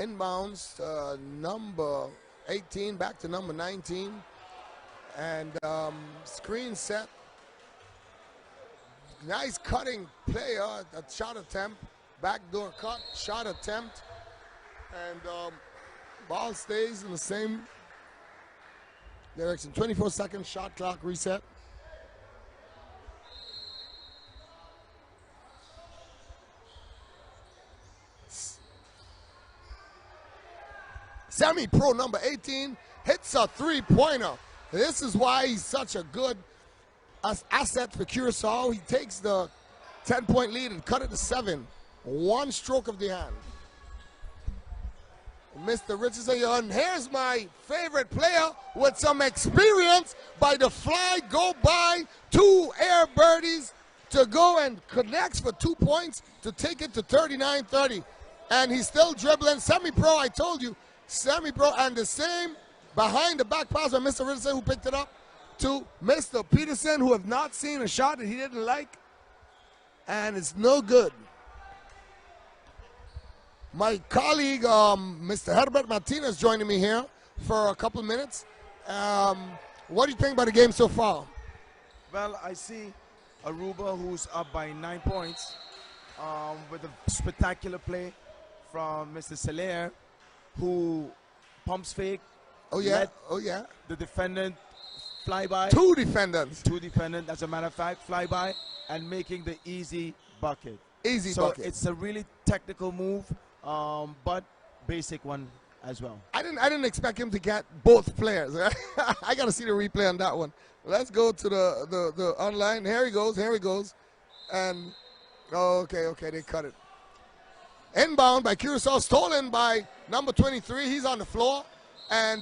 Inbounds number 18, back to number 19. And screen set. Nice cutting player, a shot attempt. Backdoor cut, shot attempt. And ball stays in the same direction. 24-second shot clock reset. Semi-pro number 18 hits a three-pointer. This is why he's such a good asset for Curaçao. He takes the 10-point lead and cut it to 7. One stroke of the hand. Mr. Richardson, and here's my favorite player with some experience by the fly, go by, 2 air birdies to go and connects for 2 points to take it to 39-30. And he's still dribbling. Semi-pro, I told you. Semi-pro, and the same behind the back pass by Mr. Richardson, who picked it up, to Mr. Peterson, who have not seen a shot that he didn't like, and it's no good. My colleague, Mr. Herbert Martinez, joining me here for a couple of minutes. What do you think about the game so far? Well, I see Aruba, who's up by 9 points, with a spectacular play from Mr. Soler, who pumps fake. Oh yeah, oh yeah. The defendant fly by. Two defendants, as a matter of fact, fly by and making the easy bucket. Easy so bucket. It's a really technical move, but basic one as well. I didn't expect him to get both players. I got to see the replay on that one. Let's go to the online. Here he goes, and okay, they cut it. Inbound by Curaçao, stolen by number 23. He's on the floor, and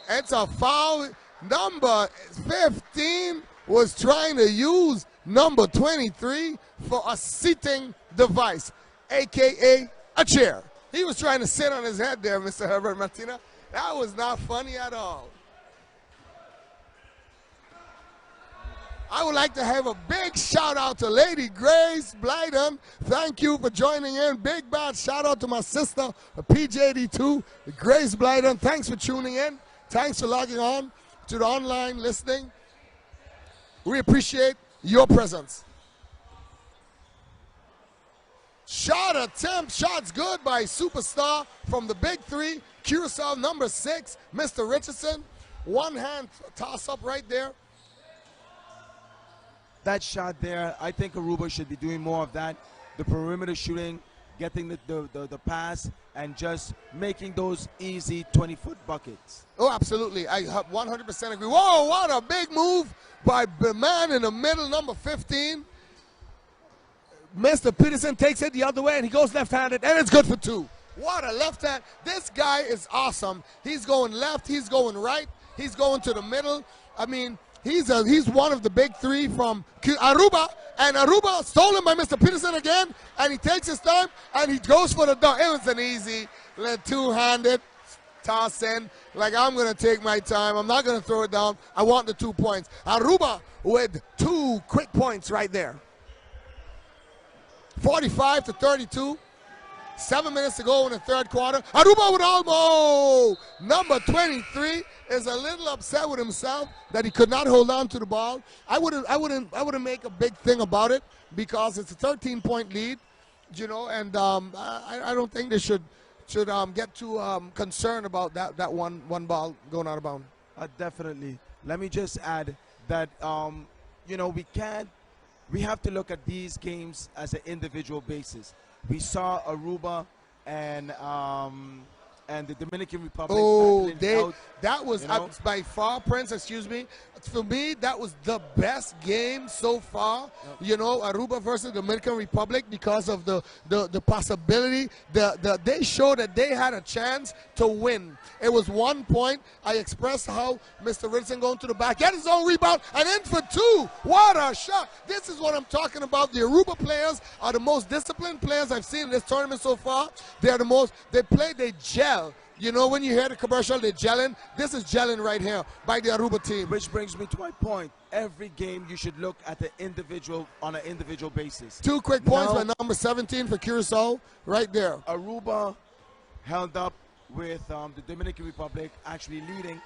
it's a foul. Number 15 was trying to use number 23 for a seating device, a.k.a. a chair. He was trying to sit on his head there, Mr. Herbert Martinez. That was not funny at all. I would like to have a big shout out to Lady Grace Blyden. Thank you for joining in. Big bad shout out to my sister, PJD2, Grace Blyden. Thanks for tuning in. Thanks for logging on to the online listening. We appreciate your presence. Shot attempt, shots good by superstar from the big 3. Curaçao number 6, Mr. Richardson. One hand toss up right there. That shot there, I think Aruba should be doing more of that. The perimeter shooting, getting the pass, and just making those easy 20-foot buckets. Oh, absolutely. I 100% agree. Whoa, what a big move by the man in the middle, number 15. Mr. Peterson takes it the other way, and he goes left-handed, and it's good for 2. What a left hand. This guy is awesome. He's going left, he's going right, he's going to the middle. I mean, he's one of the big 3 from Aruba, and Aruba stolen by Mr. Peterson again, and he takes his time, and he goes for the dunk. It was an easy two-handed toss in. Like, I'm going to take my time. I'm not going to throw it down. I want the 2 points. Aruba with 2 quick points right there. 45-32. 7 minutes to go in the third quarter. Aruba with almost. Number 23 is a little upset with himself that he could not hold on to the ball. I wouldn't make a big thing about it because it's a 13-point lead, you know, and I don't think they should get too concerned about that one ball going out of bounds. Definitely. Let me just add that you know, we have to look at these games as an individual basis. We saw Aruba and the Dominican Republic. Oh, that was by far, Prince, excuse me. For me, that was the best game so far. Yep. You know, Aruba versus Dominican Republic, because of the possibility. They showed that they had a chance to win. It was 1 point. I expressed how Mr. Richardson going to the back, get his own rebound, and in for 2. What a shot. This is what I'm talking about. The Aruba players are the most disciplined players I've seen in this tournament so far. They're the most, they gel. You know, when you hear the commercial, they're gelling. This is gelling right here by the Aruba team. Which brings me to my point. Every game you should look at the individual on an individual basis. 2 quick points by number 17 for Curaçao right there. Aruba held up with the Dominican Republic actually leading,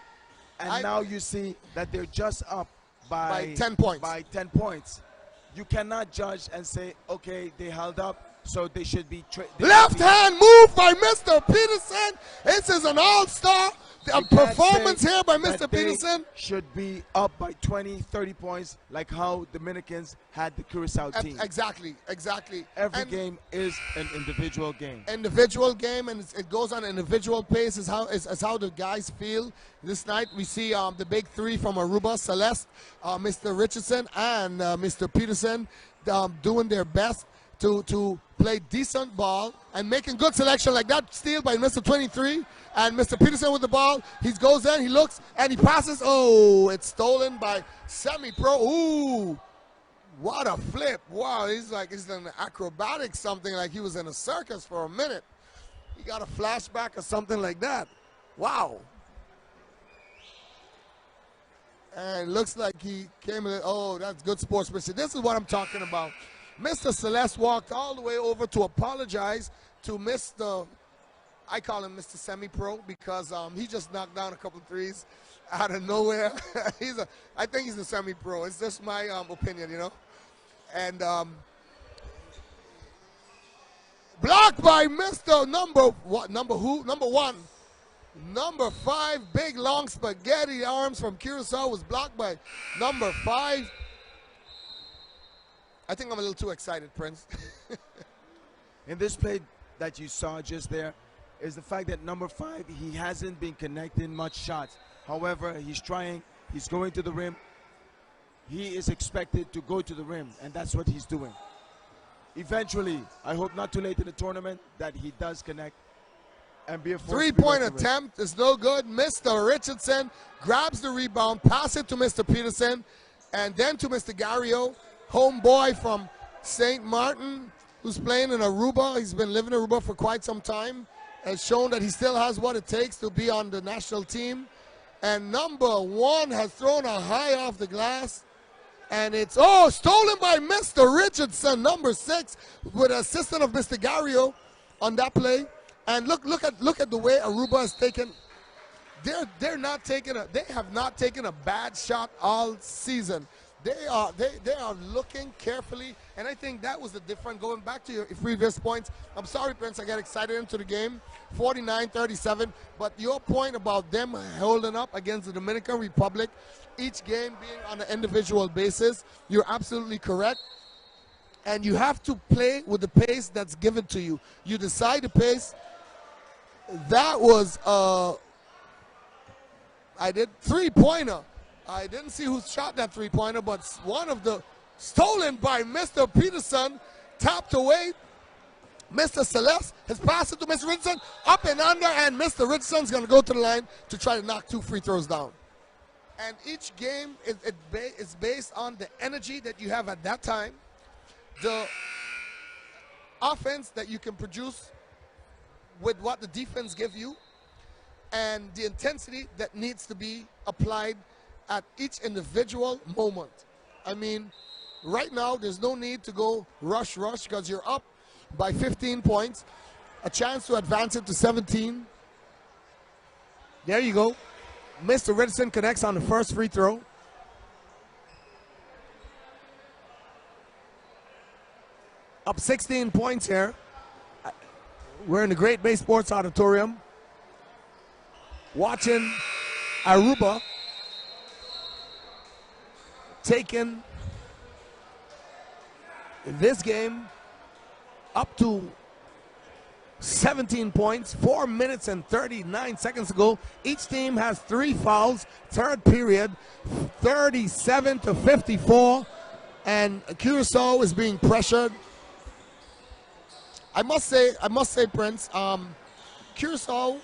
and now you see that they're just up by 10 points. By 10 points. You cannot judge and say, okay, they held up, so they should be. Left hand move by Mr. Peterson. This is an all-star performance here by Mr. Peterson. Should be up by 20, 30 points, like how Dominicans had the Curaçao team. Exactly, exactly. Every game is an individual game. Individual game, and it goes on individual pace. Is how the guys feel. This night we see the big three from Aruba: Celeste, Mr. Richardson, and Mr. Peterson doing their best to play decent ball and making good selection, like that steal by Mr. 23 and Mr. Peterson with the ball. He goes in, he looks, and he passes. Oh, it's stolen by semi-pro. Ooh, what a flip. Wow, he's an acrobatic something, like he was in a circus for a minute. He got a flashback or something like that. Wow. And it looks like he came in. Oh, that's good sportsmanship. This is what I'm talking about. Mr. Celeste walked all the way over to apologize to Mr. I call him Mr. Semi-Pro because he just knocked down a couple of threes out of nowhere. I think he's a semi-pro. It's just my opinion, you know. And blocked by Mr. Number one. Number 5, big long spaghetti arms from Curaçao was blocked by number 5. I think I'm a little too excited, Prince. In this play that you saw just there is the fact that number 5, he hasn't been connecting much shots. However, he's trying, he's going to the rim. He is expected to go to the rim, and that's what he's doing. Eventually, I hope not too late in the tournament, that he does connect and be a three-point attempt is no good. Mr. Richardson grabs the rebound, pass it to Mr. Peterson, and then to Mr. Gario, homeboy from St. Martin, who's playing in Aruba. He's been living in Aruba for quite some time, has shown that he still has what it takes to be on the national team. And number 1 has thrown a high off the glass, and it's stolen by Mr. Richardson, number 6, with an assistant of Mr. Gario on that play. And look at the way Aruba has taken. They have not taken a bad shot all season. They are looking carefully, and I think that was the difference. Going back to your previous points, I'm sorry, Prince, I got excited into the game, 49-37. But your point about them holding up against the Dominican Republic, each game being on an individual basis, you're absolutely correct. And you have to play with the pace that's given to you. You decide the pace. That was I did three-pointer. I didn't see who shot that three-pointer, but one of the stolen by Mr. Peterson, tapped away. Mr. Celeste has passed it to Mr. Richardson, up and under, and Mr. Richardson's going to go to the line to try to knock 2 free throws down. And each game is based on the energy that you have at that time, the offense that you can produce with what the defense give you, and the intensity that needs to be applied at each individual moment. I mean, right now there's no need to go rush because you're up by 15 points, a chance to advance it to 17. There you go. Mr. Richardson connects on the first free throw. Up 16 points here. We're in the Great Bay Sports Auditorium watching Aruba taking this game up to 17 points, 4 minutes and 39 seconds to go. Each team has 3 fouls. Third period, 37-54, and Curaçao is being pressured. I must say, Prince, Curaçao,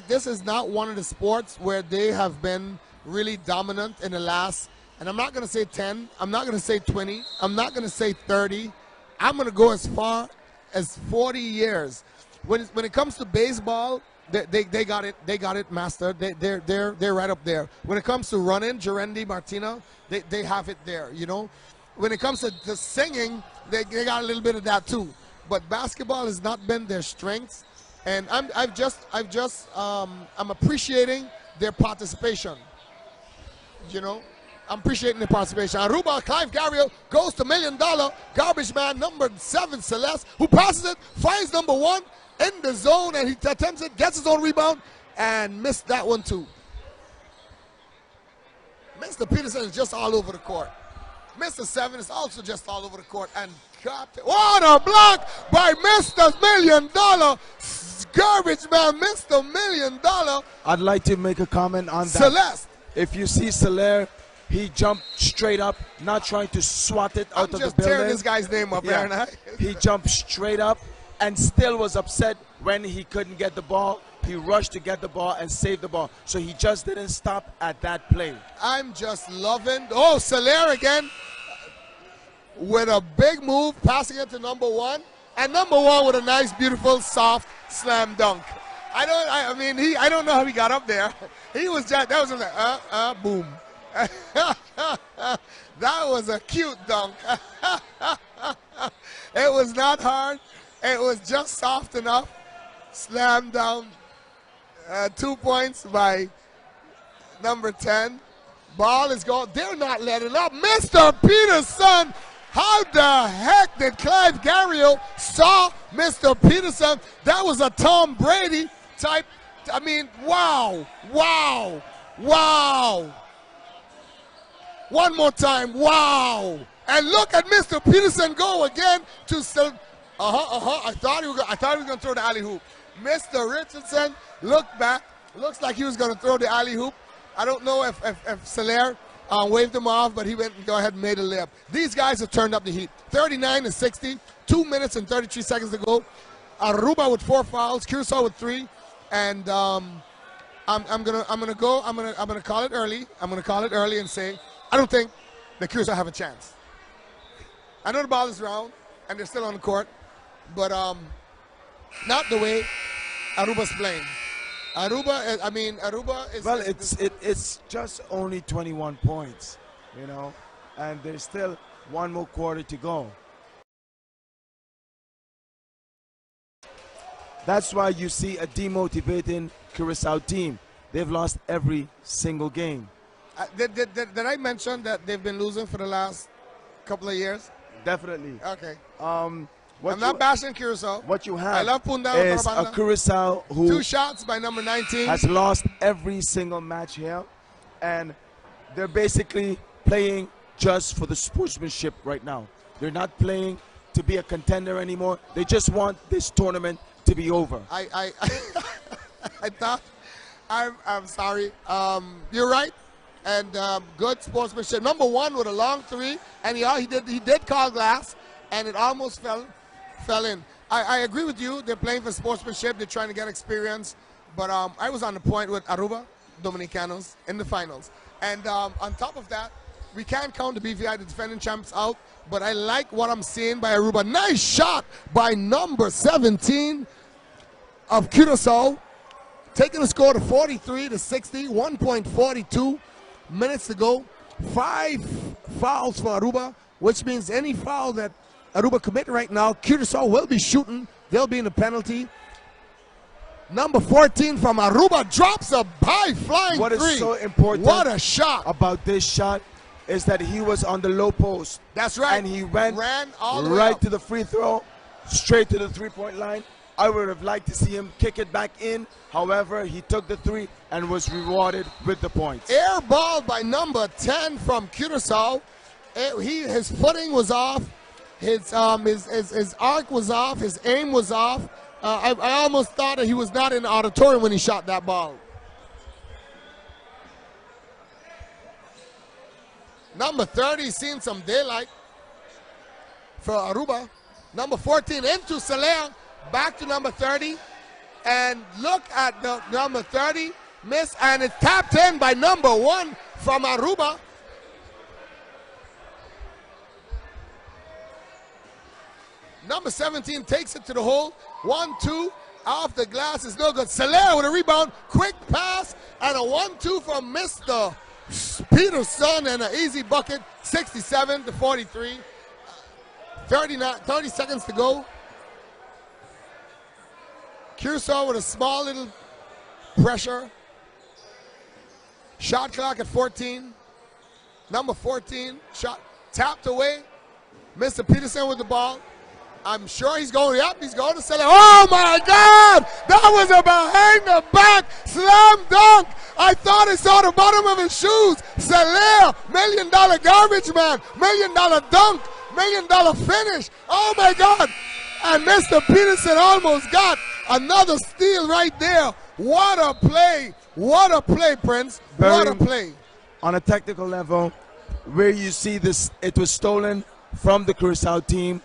this is not one of the sports where they have been really dominant in the last, and I'm not going to say 10, I'm not going to say 20, I'm not going to say 30, I'm going to go as far as 40 years. When it comes to baseball, they got it mastered. They're right up there. When it comes to running, Gerendi, Martina, they have it there, you know. When it comes to singing, they got a little bit of that too. But basketball has not been their strength, And I'm appreciating their participation. You know, I'm appreciating their participation. Aruba, Clive Garriott goes to $1 million. Garbage man, number 7, Celeste, who passes it, finds number 1 in the zone, and he attempts it, gets his own rebound, and missed that one too. Mr. Peterson is just all over the court. Mr. 7 is also just all over the court. And what a block by Mr. $1 Million. Garbage man, Mr. $1 Million. I'd like to make a comment on that. Celeste. If you see Soler, he jumped straight up, not trying to swat it out of the building. I'm just tearing this guy's name up, yeah. Aaron. He jumped straight up and still was upset when he couldn't get the ball. He rushed to get the ball and save the ball. So he just didn't stop at that play. I'm just loving. Oh, Soler again with a big move, passing it to number 1. And number 1 with a nice, beautiful, soft slam dunk. I don't know how he got up there. He was just, that was like, boom. That was a cute dunk. It was not hard. It was just soft enough. Slam down. 2 points by number 10. Ball is going. They're not letting up. Mr. Peterson. How the heck did Clive Garriott saw Mr. Peterson? That was a Tom Brady type. I mean, wow, wow, wow. One more time, wow. And look at Mr. Peterson go again to I thought he was going to throw the alley hoop. Mr. Richardson looked back. Looks like he was going to throw the alley hoop. I don't know if Soler waved him off, but he went and go ahead and made a layup. These guys have turned up the heat. 39-60, 2 minutes and 33 seconds to go. Aruba with 4 fouls, Curaçao with 3, and I'm gonna call it early. I'm gonna call it early and say I don't think the Curaçao have a chance. I know the ball is round and they're still on the court, but not the way Aruba's playing. Aruba is. Well, it's just only 21 points, you know, and there's still 1 more quarter to go. That's why you see a demotivating Curaçao team. They've lost every single game. Did I mention that they've been losing for the last couple of years? Definitely. Okay. I'm not bashing Curaçao. What you have I love Punda is a Curaçao who 2 shots by number 19 has lost every single match here, and they're basically playing just for the sportsmanship right now. They're not playing to be a contender anymore. They just want this tournament to be over. I thought I'm sorry. You're right, and good sportsmanship. Number 1 with a long 3, and he did call glass, and it almost fell in. I agree with you. They're playing for sportsmanship. They're trying to get experience. But I was on the point with Aruba, Dominicanos, in the finals. And on top of that, we can't count the BVI, the defending champs, out. But I like what I'm seeing by Aruba. Nice shot by number 17 of Curaçao, taking the score to 43-60, 1.42 minutes to go. 5 fouls for Aruba, which means any foul that Aruba commit right now, Curaçao will be shooting. They'll be in the penalty. Number 14 from Aruba drops a high-flying 3. What is so important what a shot about this shot is that he was on the low post. That's right. And he ran all the way right up to the free throw, straight to the 3-point line. I would have liked to see him kick it back in. However, he took the 3 and was rewarded with the points. Air ball by number 10 from Curaçao. His footing was off. His arc was off. His aim was off. I almost thought that he was not in the auditorium when he shot that ball. Number 30 seen some daylight for Aruba. Number 14 into Soler. Back to number 30. And look at the number 30. Miss, and it's tapped in by number 1 from Aruba. Number 17 takes it to the hole. 1-2 off the glass is no good. Soler with a rebound. Quick pass and a 1-2 from Mr. Peterson and an easy bucket. 67-43. 30 seconds to go. Curaçao with a small little pressure. Shot clock at 14. Number 14, shot tapped away. Mr. Peterson with the ball. I'm sure he's going up. He's going to sell it. Oh my God! That was a behind the back slam dunk. I thought I saw the bottom of his shoes. Soler, $1 million garbage man, $1 million dunk, $1 million finish. Oh my God! And Mr. Peterson almost got another steal right there. What a play! What a play, Prince! What a play! On a technical level, where you see this, it was stolen from the Curaçao team.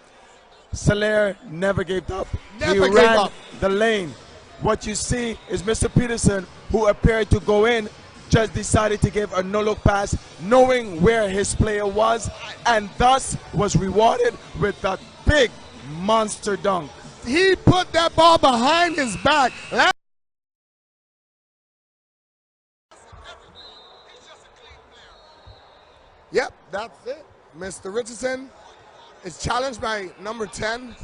Soler never gave up. He ran the lane. What you see is Mr. Peterson, who appeared to go in, just decided to give a no-look pass, knowing where his player was, and thus was rewarded with that big monster dunk. He put that ball behind his back. Yep, that's it. Mr. Richardson is challenged by number 10.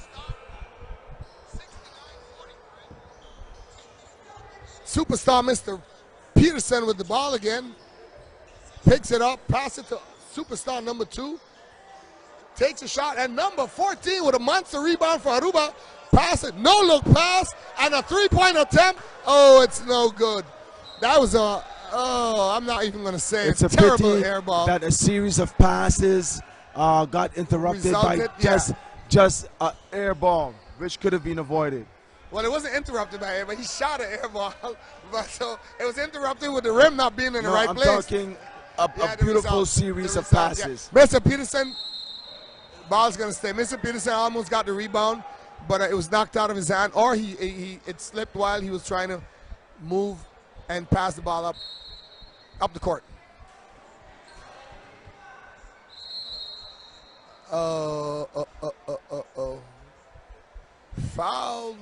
Superstar Mr. Peterson with the ball again. Picks it up, passes it to superstar number 2. Takes a shot, and number 14 with a monster rebound for Aruba. Pass it, no look pass, and a three-point attempt. Oh, it's no good. That was a, oh, I'm not even going to say it's a terrible air ball. That a series of passes got interrupted by just an air ball, which could have been avoided. Well, it wasn't interrupted by air, but he shot an air ball. But so it was interrupted with the rim not being in the right place. I'm talking a beautiful series of passes. Yeah. Mr. Peterson, ball's going to stay. Mr. Peterson almost got the rebound, but it was knocked out of his hand, or it slipped while he was trying to move and pass the ball up the court. Foul.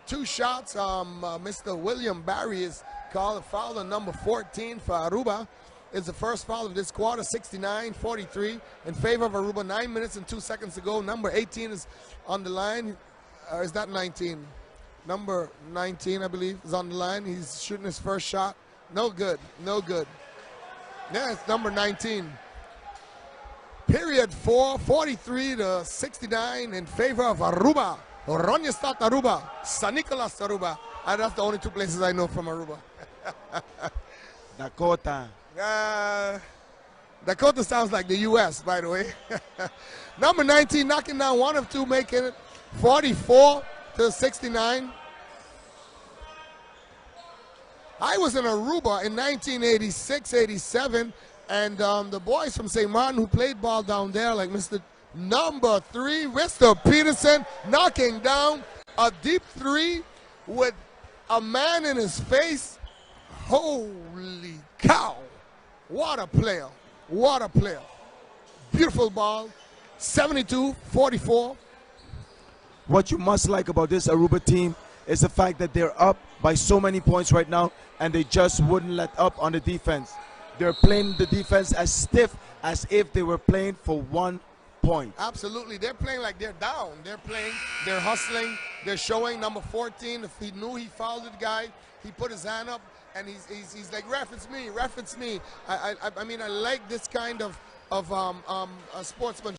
2 shots. Mr. William Barry is called a foul on number 14 for Aruba. It's the first foul of this quarter, 69-43 in favor of Aruba. 9 minutes and 2 seconds to go. Number 18 is on the line. Or is that 19? Number 19, I believe, is on the line. He's shooting his first shot. No good. No good. Yeah, it's number 19. Period 4, 43-69 in favor of Aruba. Ronjestad Aruba, San Nicolas Aruba. And that's the only 2 places I know from Aruba. Dakota. Dakota sounds like the U.S., by the way. Number 19 knocking down 1 of 2, making it 44-69. I was in Aruba in 1986-87, and the boys from St. Martin who played ball down there, like Mr. Number 3, Mr. Peterson, knocking down a deep 3 with a man in his face. Holy cow. What a player. What a player. Beautiful ball. 72-44. What you must like about this Aruba team is the fact that they're up by so many points right now, and they just wouldn't let up on the defense. They're playing the defense as stiff as if they were playing for 1 point. Absolutely. They're playing like they're down. They're playing, they're hustling, they're showing. Number 14, if he knew he fouled the guy, he put his hand up, and he's like, ref, it's me, ref, it's me. I mean, I like this kind of sportsmanship.